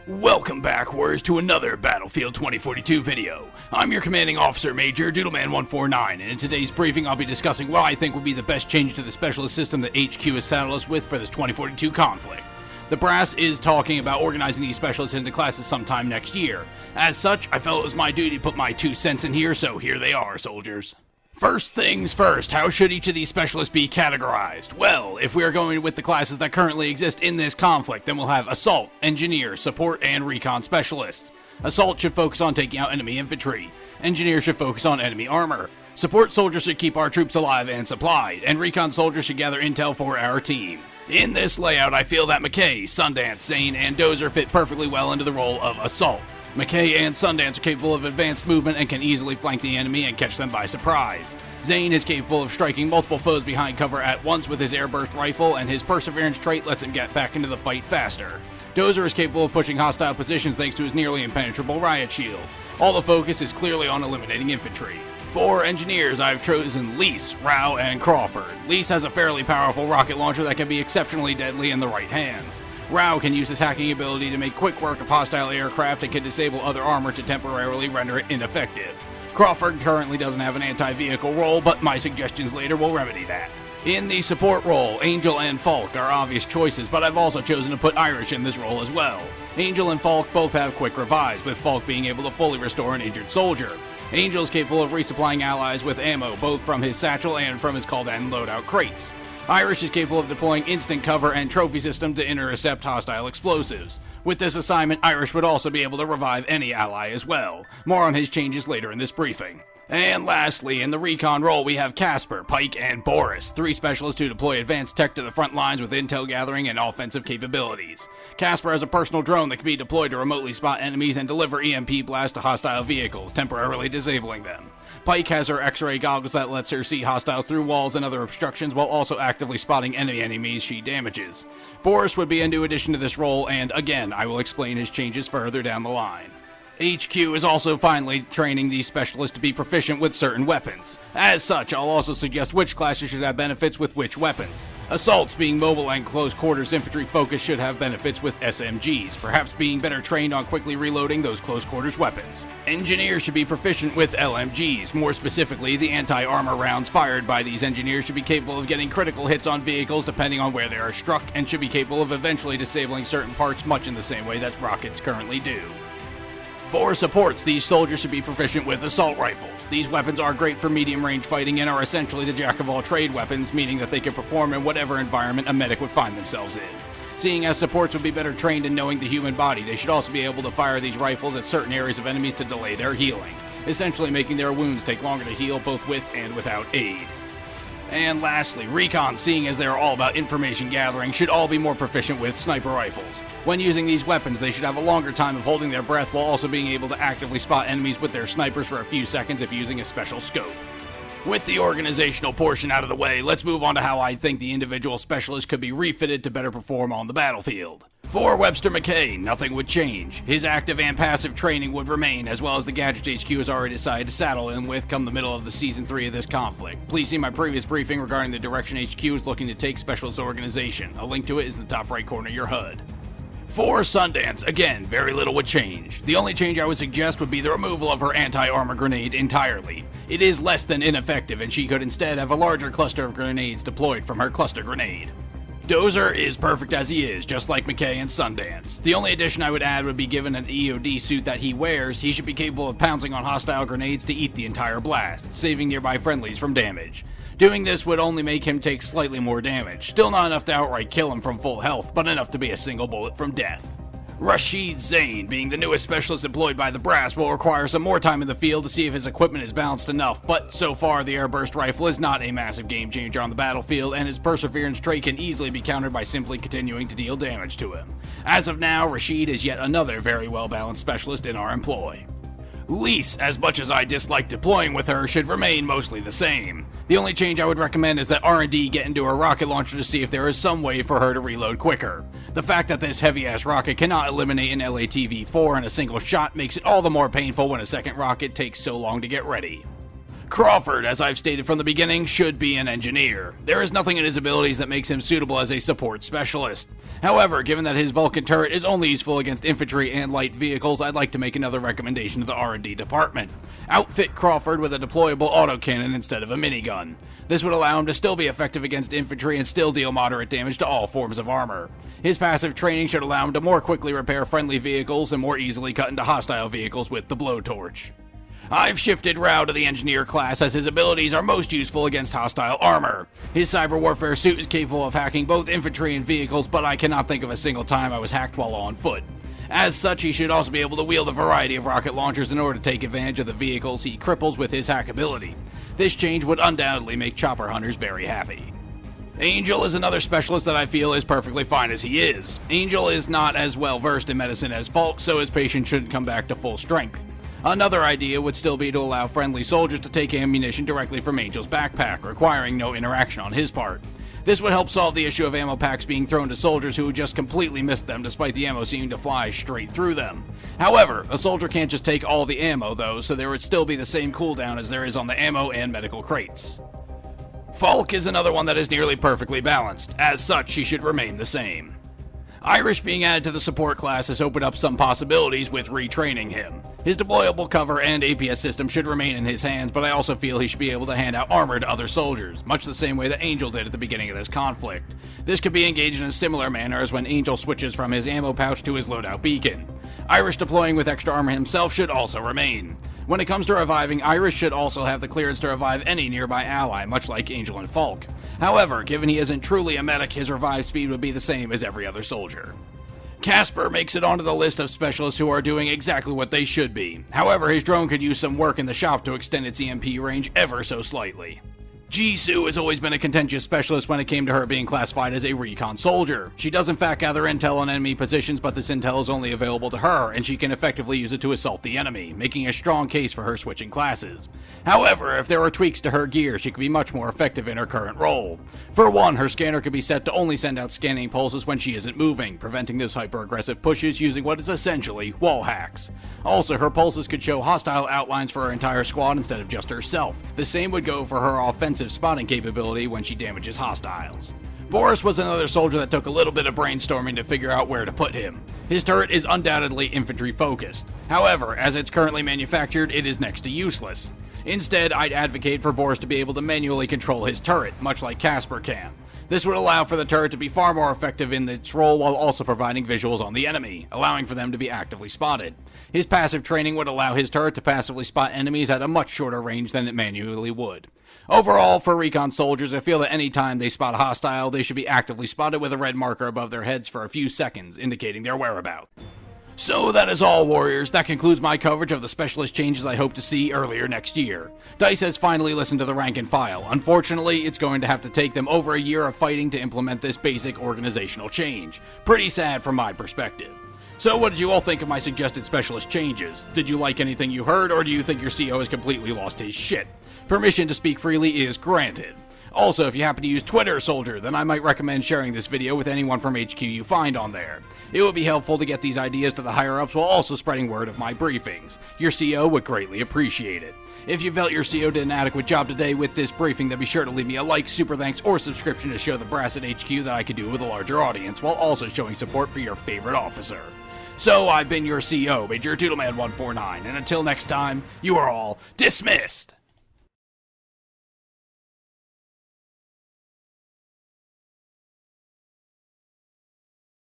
Welcome back, Warriors, to another Battlefield 2042 video. I'm your commanding officer, Major Doodleman149, and in today's briefing I'll be discussing what I think would be the best change to the specialist system that HQ has saddled us with for this 2042 conflict. The brass is talking about organizing these specialists into classes sometime next year. As such, I felt it was my duty to put my 2 cents in here, so here they are, soldiers. First things first, how should each of these specialists be categorized? Well, if we are going with the classes that currently exist in this conflict, then we'll have Assault, Engineer, Support, and Recon Specialists. Assault should focus on taking out enemy infantry. Engineer should focus on enemy armor. Support soldiers should keep our troops alive and supplied, and Recon soldiers should gather intel for our team. In this layout, I feel that McKay, Sundance, Zane, and Dozer fit perfectly well into the role of Assault. McKay and Sundance are capable of advanced movement and can easily flank the enemy and catch them by surprise. Zane is capable of striking multiple foes behind cover at once with his airburst rifle, and his perseverance trait lets him get back into the fight faster. Dozer is capable of pushing hostile positions thanks to his nearly impenetrable riot shield. All the focus is clearly on eliminating infantry. For engineers, I've chosen Lease, Rao, and Crawford. Lease has a fairly powerful rocket launcher that can be exceptionally deadly in the right hands. Rao can use his hacking ability to make quick work of hostile aircraft and can disable other armor to temporarily render it ineffective. Crawford currently doesn't have an anti-vehicle role, but my suggestions later will remedy that. In the support role, Angel and Falk are obvious choices, but I've also chosen to put Irish in this role as well. Angel and Falk both have quick revives, with Falk being able to fully restore an injured soldier. Angel is capable of resupplying allies with ammo, both from his satchel and from his call-down loadout crates. Irish is capable of deploying instant cover and trophy system to intercept hostile explosives. With this assignment, Irish would also be able to revive any ally as well. More on his changes later in this briefing. And lastly, in the recon role, we have Casper, Pike, and Boris, 3 specialists who deploy advanced tech to the front lines with intel gathering and offensive capabilities. Casper has a personal drone that can be deployed to remotely spot enemies and deliver EMP blasts to hostile vehicles, temporarily disabling them. Pike has her X-ray goggles that lets her see hostiles through walls and other obstructions while also actively spotting any enemies she damages. Boris would be a new addition to this role, and again, I will explain his changes further down the line. HQ is also finally training these specialists to be proficient with certain weapons. As such, I'll also suggest which classes should have benefits with which weapons. Assaults, being mobile and close quarters infantry focused, should have benefits with SMGs, perhaps being better trained on quickly reloading those close quarters weapons. Engineers should be proficient with LMGs, more specifically the anti-armor rounds fired by these engineers should be capable of getting critical hits on vehicles depending on where they are struck, and should be capable of eventually disabling certain parts much in the same way that rockets currently do. For supports, these soldiers should be proficient with assault rifles. These weapons are great for medium-range fighting and are essentially the jack-of-all-trade weapons, meaning that they can perform in whatever environment a medic would find themselves in. Seeing as supports would be better trained in knowing the human body, they should also be able to fire these rifles at certain areas of enemies to delay their healing, essentially making their wounds take longer to heal both with and without aid. And lastly, Recon, seeing as they are all about information gathering, should all be more proficient with sniper rifles. When using these weapons, they should have a longer time of holding their breath while also being able to actively spot enemies with their snipers for a few seconds if using a special scope. With the organizational portion out of the way, let's move on to how I think the individual specialist could be refitted to better perform on the battlefield. For Webster McKay, nothing would change. His active and passive training would remain, as well as the Gadgets HQ has already decided to saddle him with come the middle of the Season 3 of this conflict. Please see my previous briefing regarding the direction HQ is looking to take specialist organization. A link to it is in the top right corner of your HUD. For Sundance, again, very little would change. The only change I would suggest would be the removal of her anti-armor grenade entirely. It is less than ineffective, and she could instead have a larger cluster of grenades deployed from her cluster grenade. Dozer is perfect as he is, just like McKay and Sundance. The only addition I would add would be given an EOD suit that he wears, he should be capable of pouncing on hostile grenades to eat the entire blast, saving nearby friendlies from damage. Doing this would only make him take slightly more damage, still not enough to outright kill him from full health, but enough to be a single bullet from death. Rashid Zane, being the newest specialist employed by the brass, will require some more time in the field to see if his equipment is balanced enough, but so far the airburst rifle is not a massive game changer on the battlefield, and his perseverance trait can easily be countered by simply continuing to deal damage to him. As of now, Rashid is yet another very well balanced specialist in our employ. Lease, as much as I dislike deploying with her, should remain mostly the same. The only change I would recommend is that R&D get into her rocket launcher to see if there is some way for her to reload quicker. The fact that this heavy-ass rocket cannot eliminate an LATV-4 in a single shot makes it all the more painful when a second rocket takes so long to get ready. Crawford, as I've stated from the beginning, should be an engineer. There is nothing in his abilities that makes him suitable as a support specialist. However, given that his Vulcan turret is only useful against infantry and light vehicles, I'd like to make another recommendation to the R&D department. Outfit Crawford with a deployable autocannon instead of a minigun. This would allow him to still be effective against infantry and still deal moderate damage to all forms of armor. His passive training should allow him to more quickly repair friendly vehicles and more easily cut into hostile vehicles with the blowtorch. I've shifted Rao to the engineer class as his abilities are most useful against hostile armor. His cyber warfare suit is capable of hacking both infantry and vehicles, but I cannot think of a single time I was hacked while on foot. As such, he should also be able to wield a variety of rocket launchers in order to take advantage of the vehicles he cripples with his hack ability. This change would undoubtedly make chopper hunters very happy. Angel is another specialist that I feel is perfectly fine as he is. Angel is not as well versed in medicine as Falk, so his patient shouldn't come back to full strength. Another idea would still be to allow friendly soldiers to take ammunition directly from Angel's backpack, requiring no interaction on his part. This would help solve the issue of ammo packs being thrown to soldiers who just completely missed them despite the ammo seeming to fly straight through them. However, a soldier can't just take all the ammo though, so there would still be the same cooldown as there is on the ammo and medical crates. Falk is another one that is nearly perfectly balanced. As such, she should remain the same. Irish being added to the support class has opened up some possibilities with retraining him. His deployable cover and APS system should remain in his hands, but I also feel he should be able to hand out armor to other soldiers, much the same way that Angel did at the beginning of this conflict. This could be engaged in a similar manner as when Angel switches from his ammo pouch to his loadout beacon. Irish deploying with extra armor himself should also remain. When it comes to reviving, Irish should also have the clearance to revive any nearby ally, much like Angel and Falk. However, given he isn't truly a medic, his revive speed would be the same as every other soldier. Casper makes it onto the list of specialists who are doing exactly what they should be. However, his drone could use some work in the shop to extend its EMP range ever so slightly. Jisoo has always been a contentious specialist when it came to her being classified as a recon soldier. She does in fact gather intel on enemy positions, but this intel is only available to her, and she can effectively use it to assault the enemy, making a strong case for her switching classes. However, if there are tweaks to her gear, she could be much more effective in her current role. For one, her scanner could be set to only send out scanning pulses when she isn't moving, preventing those hyper-aggressive pushes using what is essentially wall hacks. Also, her pulses could show hostile outlines for her entire squad instead of just herself. The same would go for her offensive spotting capability when she damages hostiles. Boris was another soldier that took a little bit of brainstorming to figure out where to put him. His turret is undoubtedly infantry focused. However, as it's currently manufactured, it is next to useless. Instead, I'd advocate for Boris to be able to manually control his turret, much like Casper can. This would allow for the turret to be far more effective in its role while also providing visuals on the enemy, allowing for them to be actively spotted. His passive training would allow his turret to passively spot enemies at a much shorter range than it manually would. Overall, for recon soldiers, I feel that any time they spot a hostile, they should be actively spotted with a red marker above their heads for a few seconds, indicating their whereabouts. So that is all, Warriors. That concludes my coverage of the specialist changes I hope to see earlier next year. DICE has finally listened to the rank and file. Unfortunately, it's going to have to take them over a year of fighting to implement this basic organizational change. Pretty sad from my perspective. So what did you all think of my suggested specialist changes? Did you like anything you heard, or do you think your CO has completely lost his shit? Permission to speak freely is granted. Also, if you happen to use Twitter, soldier, then I might recommend sharing this video with anyone from HQ you find on there. It would be helpful to get these ideas to the higher-ups while also spreading word of my briefings. Your CO would greatly appreciate it. If you felt your CO did an adequate job today with this briefing, then be sure to leave me a like, super thanks, or subscription to show the brass at HQ that I could do with a larger audience, while also showing support for your favorite officer. So, I've been your CO, Major Doodleman 149, and until next time, you are all dismissed!